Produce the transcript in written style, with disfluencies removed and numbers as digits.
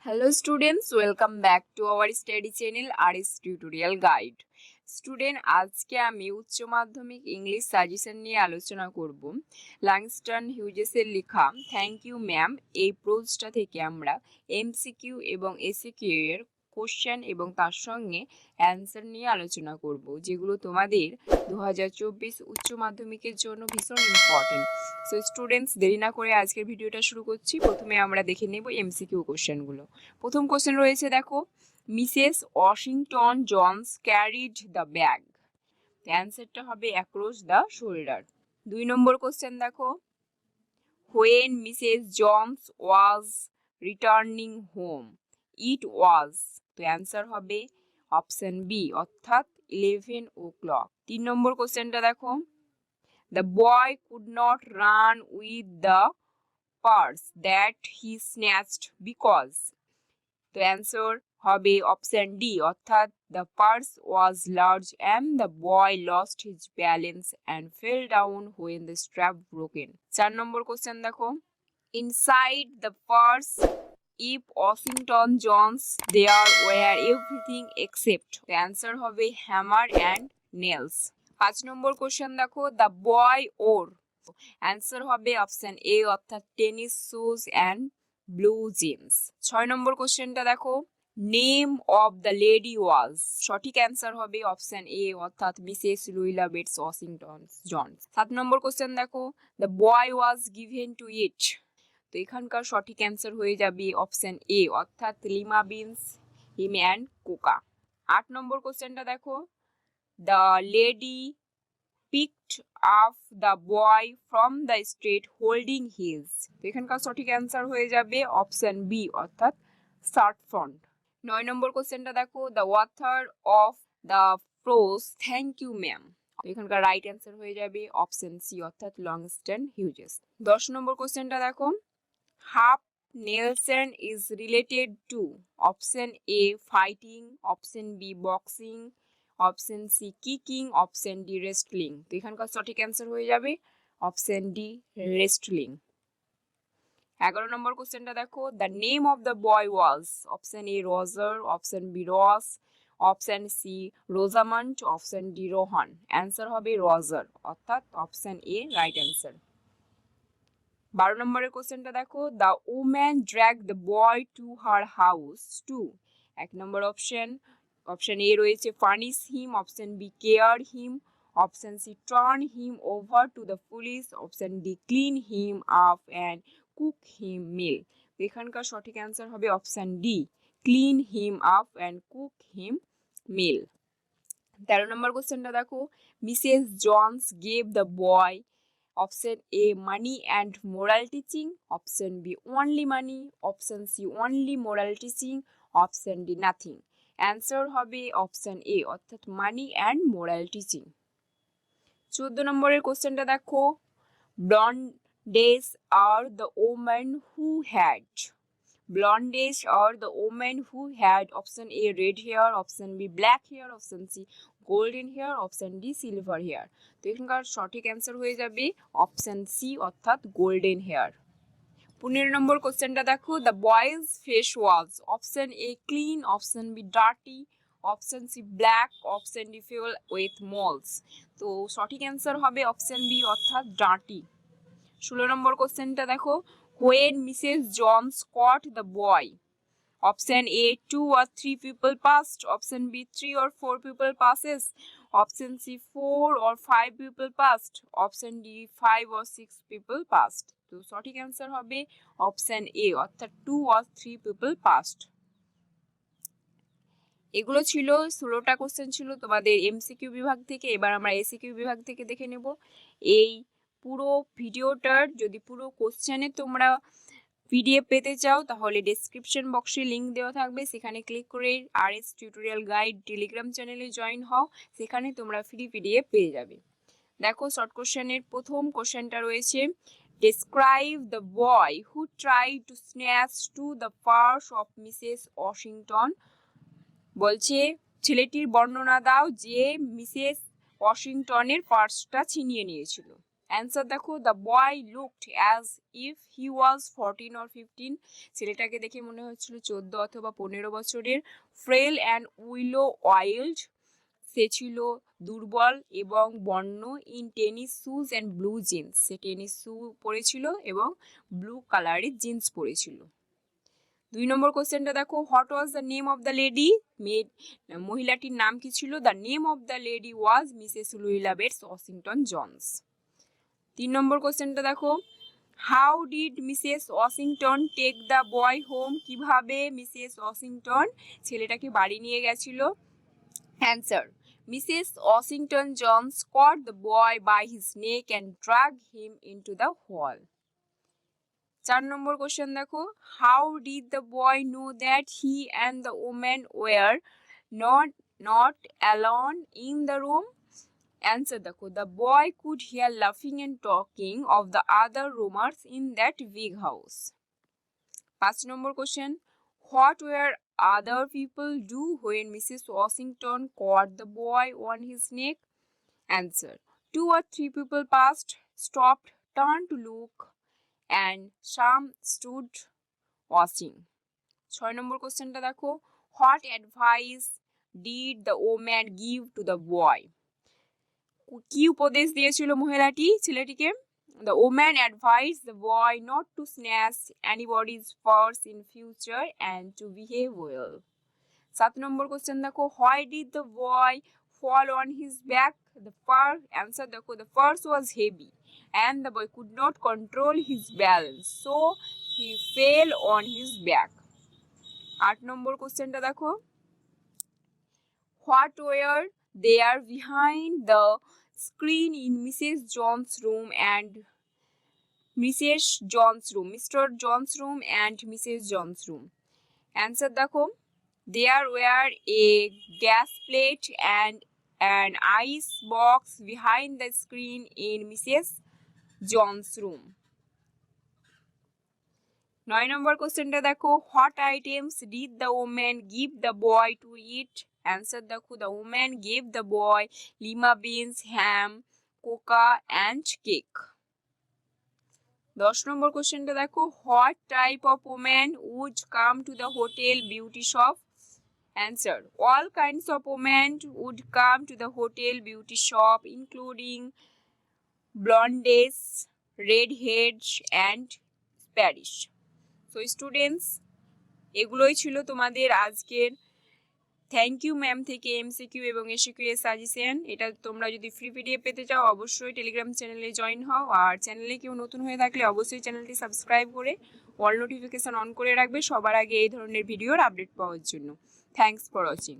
Hello students, welcome back to our study channel RS Tutorial Guide. Student আজকে আমি উচ্চ মাধ্যমিক ইংলিশ সাজেশন নিয়ে আলোচনা করব। লাংস্টন হিউজেসের লেখা থ্যাংক ইউ ম্যাম এই প্রোজটা থেকে আমরা এমসিকিউ এবং এসিকিউ এর কোশ্চেন এবং তার সঙ্গে অ্যান্সার নিয়ে আলোচনা করব, যেগুলো তোমাদের 2024 উচ্চ মাধ্যমিকের জন্য ভীষণ ইম্পর্টেন্ট। সো স্টুডেন্টস, দেরি না করে আজকের ভিডিওটা শুরু করছি। প্রথমে আমরা দেখে নেব এমসিকিউ কোশ্চেনগুলো। প্রথম কোশ্চেন রয়েছে, দেখো, Mrs Washington Jones carried the bag. অ্যান্সারটা হবে অ্যাক্রস দ্য শোল্ডার। 2 নম্বর কোশ্চেন দেখো, when Mrs Jones was returning home it was. তো অ্যান্সার হবে অপশন বি, অর্থাৎ 11 o'clock। 3 নম্বর কোশ্চেনটা দেখো, the boy could not run with the purse that he snatched because. The answer হবে অপশন ডি, অর্থাৎ the purse was large and the boy lost his balance and fell down when the strap broken. 4 নম্বর question দেখো, inside the purse if Washington Jones there were everything except. The answer হবে hammer and nails. 5 নম্বর question দেখো, the boy wore. Answer হবে option A, অর্থাৎ tennis shoes and blue jeans. 6 নম্বর কোশ্চেনটা দেখো, name of the lady was. সঠিক answer হবে অপশন এ, অর্থাৎ Mrs Luella Bates Washington Jones. 7 নম্বর কোশ্চেন দেখো, the boy was given to eat. তো এখানকার সঠিক অ্যান্সার হয়ে যাবে অপশন এ, অর্থাৎ Lima beans, ham and cocoa. 8 নম্বর কোশ্চেনটা দেখো, the lady picked up the boy from the street holding his. তো এখানকার সঠিক অ্যান্সার হয়ে যাবে অপশন বি, অর্থাৎ শার্ট ফ্রন্ট। 9 নম্বর কোশ্চেনটা দেখো, the author of the prose thank you ma'am. তো এখানকার রাইট অ্যান্সার হয়ে যাবে অপশন সি, অর্থাৎ লংস্টন হিউজেস। 10 নম্বর কোশ্চেনটা দেখো, half Nelson is related to. Option A fighting, option B boxing, option C kicking, option D wrestling. তো এখানকার সঠিক অ্যান্সার হয়ে যাবে অপশন ডি রেস্টলিং। 11 নম্বর কোশ্চেনটা দেখো, the name of the boy was. Option A Roger, option B Ross, option C Rosamond, option D Rohan. Answer হবে Roger, অর্থাৎ অপশন এ রাইট অ্যান্সার। 12 নম্বরের কোশ্চেনটা দেখো, the woman drag the boy to her house to. 1 নম্বর option A রয়েছে furnish him, option B care him, option C turn him over to the police, option D clean him up and cook him মিল। এখানকার সঠিক answer হবে option D, clean him up and cook him meal. 13 নম্বর কোশ্চেনটা দেখো, Mrs Jones gave the boy. Option A money and moral teaching, option B only money, option C only moral teaching, option D nothing. Answer হবে option A, অর্থাৎ money and moral teaching. 14 নম্বরের কোশ্চেনটা দেখো, blondes are the woman who had. Blondes are the woman who had, option A red hair, option B black hair, option C golden hair, option D silver hair. তো এখানকার সঠিক answer হয়ে যাবে option C, অর্থাৎ golden hair. 15 number কোশ্চেনটা দেখো, the boy's face was. Option A clean, option B dirty, option C black, option D fill with moles. তো সঠিক অ্যান্সার হবে অপশন বি, অর্থাৎ ডার্টি। 16 নম্বর কোশ্চেনটা দেখো, when Mrs Jones caught the boy. Option A 2 or 3 people passed, option B 3 or 4 people passes, option C 4 or 5 people passed, option D 5 or 6 people passed। তো সঠিক answer হবে option A, অর্থাৎ 2 or 3 people passed। এগুলো ছিল 16টা question ছিল তোমাদের MCQ বিভাগ থেকে। এবার আমরা এসিকিউ বিভাগ থেকে দেখে নেব। এই পুরো ভিডিওটার যদি পুরো কোশ্চেনে তোমরা পিডিএফ পেতে চাও তাহলে ডেসক্রিপশন বক্সে লিঙ্ক দেওয়া থাকবে, সেখানে ক্লিক করে আরএস টিউটোরিয়াল গাইড টেলিগ্রাম চ্যানেলে জয়েন হও, সেখানে তোমরা ফ্রি পিডিএফ পেয়ে যাবে। দেখো, শর্ট কোশ্চেনের প্রথম কোশ্চেনটা রয়েছে, describe the boy who try to snatch to the purse of Mrs Washington. বলছে ছেলেটির বর্ণনা দাও যে মিসেস ওয়াশিংটনের পার্সটা ছিনিয়ে নিয়েছিল। অ্যান্সার দেখো, the boy looked as if he was 14 or 15। ছেলেটাকে দেখে মনে হচ্ছিল 14 অথবা 15 বছরের। ফ্রেল অ্যান্ড উইলো ওয়াইল্ড, সে ছিল দুর্বল এবং বন্য। In tennis shoes and blue jeans, সে টেনিস শু পরেছিল এবং ব্লু কালারের জিন্স পরেছিল। 2 নম্বর কোশ্চেনটা দেখো, what was the name of the lady, মহিলাটির নাম কি ছিল? The name of the lady was Mrs Luella Bates Washington Jones. 3 নম্বর কোশ্চেনটা দেখো, how did Mrs Washington take the boy home, কিভাবে মিসেস ওয়াশিংটন ছেলেটাকে বাড়ি নিয়ে গেছিল? Answer, Mrs Washington Jones caught the boy by his neck and dragged him into the hall। 4 নম্বর question দেখো, how did the boy know that he and the woman were not alone in the room? Answer দেখো, the boy could hear লাফিং and talking of the other roomers in that big house. 5 নম্বর question, what were other people do when Mrs. Washington caught the boy on his neck? Answer, 2 or 3 people passed, stopped, turned to look, and some stood watching। 6 নম্বর কোশ্চেনটা দেখো, what advice did the woman give to the boy? কি উপদেশ দিয়েছিল মহিলাটি ছেলেটিকে? The woman advised the boy not to snatch anybody's purse in future and to behave well। 7 নম্বর question দেখো, why did the boy fall on his back? Answer দেখো, the purse was heavy and the boy could not control his balance, so he fell on his back। 8 নম্বর কোশ্চেনটা দেখো, what were there behind the screen in Mrs. Jones' room and Mrs. Jones' room, Mr. Jones' room and Mrs. Jones' room? Answer দেখো, there were a gas plate and an ice box behind the screen in Mrs. Jones' room। 9 number কোশ্চেনটা দেখো, what items did the woman give the boy to eat? Answer দেখো, the woman gave the boy lima beans, ham, coca and cake। 10 number কোশ্চেনটা দেখো, what type of woman would come to the hotel beauty shop? Answer, all kinds of women would come to the hotel beauty shop including blondes, redheads and Spanish। So students, এগুলোই ছিল তোমাদের আজকের thank you ma'am থেকে MCQ এবং SCQ এর suggestion. এটা তোমরা যদি ফ্রি পিডিএফ পেতে চাও অবশ্যই টেলিগ্রাম চ্যানেলে জয়েন হও, আর চ্যানেলে কেউ নতুন হয়ে থাকলে অবশ্যই চ্যানেলটি সাবস্ক্রাইব করে অল নোটিফিকেশন অন করে রাখবে সবার আগে এই ধরনের ভিডিওর আপডেট পাওয়ার জন্য। Thanks for watching.